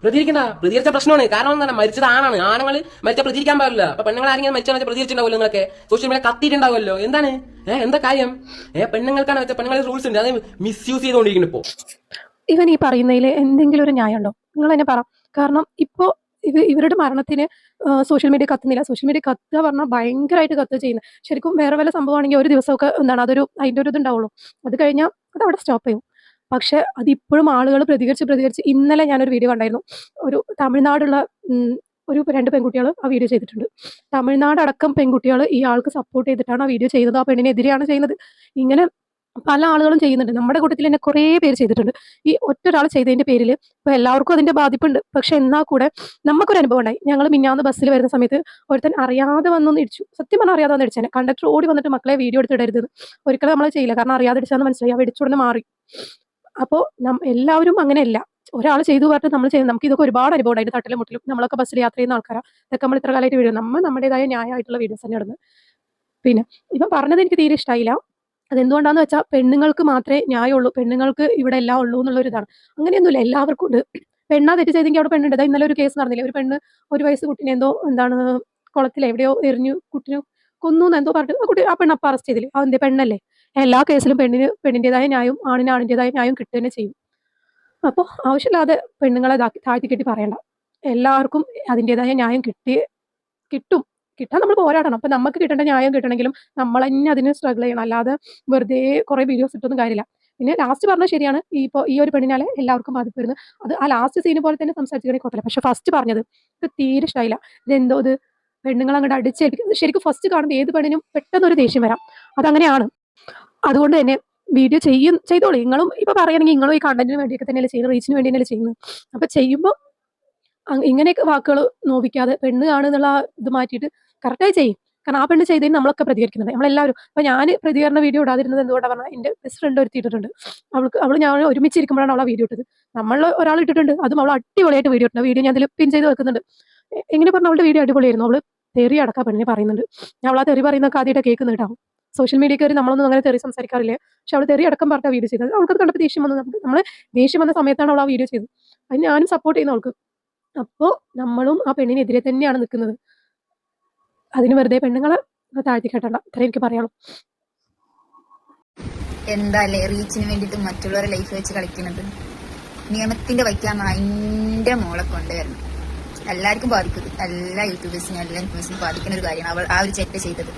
പ്രതികരിച്ച പ്രശ്നമാണ്. കാരണം എന്താണ്, മരിച്ചത് ആണാണ്. ആണുങ്ങൾ മരിച്ചാൽ പ്രതികരിക്കാൻ പാടില്ല. അപ്പൊ പെണ്ണുങ്ങൾ ആരെങ്കിലും മരിച്ചാൽ പ്രതികരിച്ചിട്ടുണ്ടാവുമല്ലോ. നിങ്ങളൊക്കെ സോഷ്യൽ മീഡിയ കത്തിയിട്ടുണ്ടാവുമല്ലോ. എന്താണ് എന്താ കാര്യം? പെണ്ണുങ്ങൾക്കാണ് വെച്ചാൽ പെണ്ണുങ്ങളുടെ റൂൾസ് ഉണ്ട്, അത് മിസ്യൂസ് ചെയ്തുകൊണ്ടിരിക്കുന്നു ഇപ്പോ. ഇവൻ ഈ പറയുന്നതിൽ എന്തെങ്കിലും ഒരു ന്യായം ഉണ്ടോ? നിങ്ങൾ തന്നെ പറ. കാരണം ഇപ്പോ ഇവരുടെ മരണത്തിന് സോഷ്യൽ മീഡിയ കത്തുന്നില്ല. സോഷ്യൽ മീഡിയ കത്തുക പറഞ്ഞാൽ ഭയങ്കരമായിട്ട് കത്തുക ചെയ്യുന്നത്. ശരിക്കും വേറെ വല്ല സംഭവമാണെങ്കിൽ ഒരു ദിവസമൊക്കെ എന്താണ് അതിന്റെ ഒരു ഇതുണ്ടാവുള്ളൂ. അത് കഴിഞ്ഞാൽ അത് അവിടെ സ്റ്റോപ്പ് ചെയ്യും. പക്ഷെ അതിപ്പോഴും ആളുകൾ പ്രതികരിച്ച് ഇന്നലെ ഞാനൊരു വീഡിയോ കണ്ടായിരുന്നു. ഒരു തമിഴ്നാടുള്ള ഒരു 2 പെൺകുട്ടികൾ ആ വീഡിയോ ചെയ്തിട്ടുണ്ട്. തമിഴ്നാട് അടക്കം പെൺകുട്ടികൾ ഈ ആൾക്ക് സപ്പോർട്ട് ചെയ്തിട്ടാണ് ആ വീഡിയോ ചെയ്യുന്നത്. ആ പെണ്ണിനെതിരെയാണ് ചെയ്യുന്നത്. ഇങ്ങനെ പല ആളുകളും ചെയ്യുന്നുണ്ട്. നമ്മുടെ കൂട്ടത്തിൽ തന്നെ കുറേ പേര് ചെയ്തിട്ടുണ്ട്. ഈ ഒറ്റൊരാൾ ചെയ്തതിന്റെ പേരിൽ ഇപ്പൊ എല്ലാവർക്കും അതിന്റെ ബാധിപ്പുണ്ട്. പക്ഷെ എന്നാൽ കൂടെ നമുക്കൊരു അനുഭവം ഉണ്ടായി. ഞങ്ങൾ മിഞ്ഞാന്ന് ബസ്സിൽ വരുന്ന സമയത്ത് ഒരുത്തൻ അറിയാതെ വന്നൊന്ന് ഇടിച്ചു. സത്യം പറഞ്ഞാൽ അറിയാതെ വന്ന് ഇടിച്ചേനെ. കണ്ടക്ടർ ഓടി വന്നിട്ട് മക്കളെ വീഡിയോ എടുത്തിടരുത്, ഒരിക്കലും നമ്മൾ ചെയ്യില്ല. കാരണം അറിയാതെ ഇടിച്ചാന്ന് മനസ്സിലായി. ആ ഇടിച്ചുടനെ മാറി. അപ്പോൾ എല്ലാവരും അങ്ങനെയല്ല. ഒരാൾ ചെയ്തു പറഞ്ഞിട്ട് നമ്മൾ ചെയ്യുന്നത്. നമുക്ക് ഇതൊക്കെ ഒരുപാട് അനുഭവം ഉണ്ടായിട്ട് തട്ടിലും മുട്ടിലും നമ്മളൊക്കെ ബസ്സിൽ യാത്ര ചെയ്യുന്ന ആൾക്കാരാണ്. ഇതൊക്കെ നമ്മൾ ഇത്ര കാലമായിട്ട് വീഡിയോ നമ്മുടേതായ ന്യായമായിട്ടുള്ള വീഡിയോസ് തന്നെ ഇടുന്നത്. പിന്നെ ഇപ്പം പറഞ്ഞത് എനിക്ക് തീരെ ഇഷ്ടമായില്ല. അതെന്തുകൊണ്ടാന്ന് വെച്ചാൽ പെണ്ണുങ്ങൾക്ക് മാത്രമേ ന്യായമുള്ളൂ, പെണ്ണുങ്ങൾക്ക് ഇവിടെ എല്ലാം ഉള്ളൂ എന്നുള്ളൊരു ഇതാണ്. അങ്ങനെയൊന്നുമില്ല, എല്ലാവർക്കും ഉണ്ട്. പെണ്ണാ തെറ്റ് ചെയ്തെങ്കിൽ അവിടെ പെണ്ണുണ്ട്. ഇന്നലെ ഒരു കേസ് നടന്നില്ലേ, ഒരു പെണ്ണ് 1 വയസ്സ് കുട്ടിനെ എന്തോ കുളത്തിൽ എവിടെയോ എറിഞ്ഞു, കുട്ടിനെ കൊന്നു എന്തോ പറഞ്ഞിട്ട് ആ പെണ്ണ് അപ്പം അറസ്റ്റ് ചെയ്തില്ലേ. അതെന്തേ, പെണ്ണല്ലേ. എല്ലാ കേസിലും പെണ്ണിൻ്റെതായ ന്യായവും ആണിന് ആണിൻ്റെതായ ന്യായം കിട്ടുക തന്നെ ചെയ്യും. അപ്പോൾ ആവശ്യമില്ലാതെ പെണ്ണുങ്ങളെ താഴ്ത്തി കെട്ടി പറയണ്ട. എല്ലാവർക്കും അതിൻ്റെതായ ന്യായം കിട്ടും. കിട്ടാൻ നമ്മൾ പോരാടണം. അപ്പൊ നമുക്ക് കിട്ടേണ്ട ന്യായം കിട്ടണമെങ്കിലും നമ്മൾ തന്നെ അതിന് സ്ട്രഗിൾ ചെയ്യണം. അല്ലാതെ വെറുതെ കുറെ വീഡിയോസ് ഇട്ടൊന്നും കാര്യമില്ല. പിന്നെ ലാസ്റ്റ് പറഞ്ഞത് ശരിയാണ്. ഈ ഒരു പെണ്ണിനാലെ എല്ലാവർക്കും ബാധിപ്പ് വരുന്നത്. അത് ആ ലാസ്റ്റ് സീന് പോലെ തന്നെ സംസാരിച്ചിട്ടുണ്ടെങ്കിൽ കുഴപ്പമില്ല. പക്ഷെ ഫസ്റ്റ് പറഞ്ഞത് ഇത് തീരെ ഇഷ്ടമായില്ല. ഇതെന്തോ ഇത് പെണ്ണുങ്ങൾ അങ്ങോട്ട് അടിച്ചേൽപ്പിക്കും. ശരിക്കും ഫസ്റ്റ് കാണുമ്പോൾ ഏത് പെണ്ണിനും പെട്ടെന്ന് ഒരു ദേഷ്യം വരാം. അതങ്ങനെയാണ്. അതുകൊണ്ട് തന്നെ വീഡിയോ ചെയ്തോളൂ. നിങ്ങളും ഇപ്പൊ പറയുകയാണെങ്കിൽ നിങ്ങളും ഈ കണ്ടന്റിന് വേണ്ടിയൊക്കെ തന്നെയല്ലേ ചെയ്യുന്നത്, റീച്ചിന് വേണ്ടി തന്നെയല്ലേ ചെയ്യുന്നത്. അപ്പൊ ചെയ്യുമ്പോൾ ഇങ്ങനെയൊക്കെ വാക്കുകൾ നോവിക്കാതെ പെണ്ണ് കാണുന്നുള്ള ഇത് മാറ്റിയിട്ട് കറക്റ്റായി ചെയ്യും. കാരണം ആ പെണ്ണ് ചെയ്തതിന് നമ്മളൊക്കെ പ്രതികരിക്കുന്നത്, നമ്മളെല്ലാവരും. അപ്പൊ ഞാൻ പ്രതികരണ വീഡിയോ ഇടാതിരുന്നത് എന്തുകൊണ്ടാണ് പറഞ്ഞാൽ, എന്റെ ബെസ്റ്റ് ഫ്രണ്ട് ഒരുത്തിയിട്ടുണ്ട്. അവള് ഞാൻ ഒരുമിച്ചിരിക്കുമ്പോഴാണ് അവളെ വീഡിയോ ഇട്ടത്. നമ്മൾ ഒരാൾ ഇട്ടിട്ടുണ്ട്, അതും അവൾ അടിപൊളിയായിട്ട് വീഡിയോ ഇട്ടുണ്ട്. വീഡിയോ ഞാൻ അതിൽ പിൻ ചെയ്ത് വെക്കുന്നുണ്ട്. എങ്ങനെ പറഞ്ഞാൽ അവളുടെ വീഡിയോ അടിപൊളിയായിരുന്നു. അവള് തെറി അടക്കാൻ പെണ്ണിനെ പറയുന്നുണ്ട്. ഞാൻ അവളാ തെറി പറയുന്നൊക്കെ ആദ്യമായിട്ട് കേൾക്കുന്നത് കേട്ടോ. സോഷ്യൽ മീഡിയ കയറി നമ്മളൊന്നും അങ്ങനെ തെറി സംസാരിക്കാറില്ലേ. പക്ഷെ അവൾ തെറി അടക്കം പറഞ്ഞ വീഡിയോ ചെയ്തത്. അവൾക്കത് കണ്ടപ്പോൾ ദേഷ്യം വന്നത്. നമ്മളെ ദേഷ്യം വന്ന സമയത്താണ് അവൾ ആ വീഡിയോ ചെയ്തത്. അതിന് ഞാനും സപ്പോർട്ട് ചെയ്യുന്ന അവൾക്ക്. അപ്പോൾ നമ്മളും ആ പെണ്ണിനെതിരെ തന്നെയാണ് നിൽക്കുന്നത്. അതിന് വെറുതെ പെണ്ണുങ്ങളെ താഴ്ത്തി കെട്ടണ്ട. ഇത്രയും എനിക്ക് പറയാനുള്ളൂ. എന്താല്ലേ റീച്ചിന് വേണ്ടിയിട്ട് മറ്റുള്ളവരെ ലൈഫ് വെച്ച് കളിക്കുന്നത്. നിയമത്തിന്റെ വയ്ക്കാൻ അതിന്റെ മോളെ കൊണ്ടുവരണം. എല്ലാവർക്കും ബാധിക്കും. എല്ലാ യൂട്യൂബേഴ്സിനും എല്ലാ ഇൻഫ്ലുവൻസിനും ബാധിക്കുന്ന ഒരു കാര്യമാണ് അവൾ ആ ഒരു ചെറ്റ ചെയ്തത്.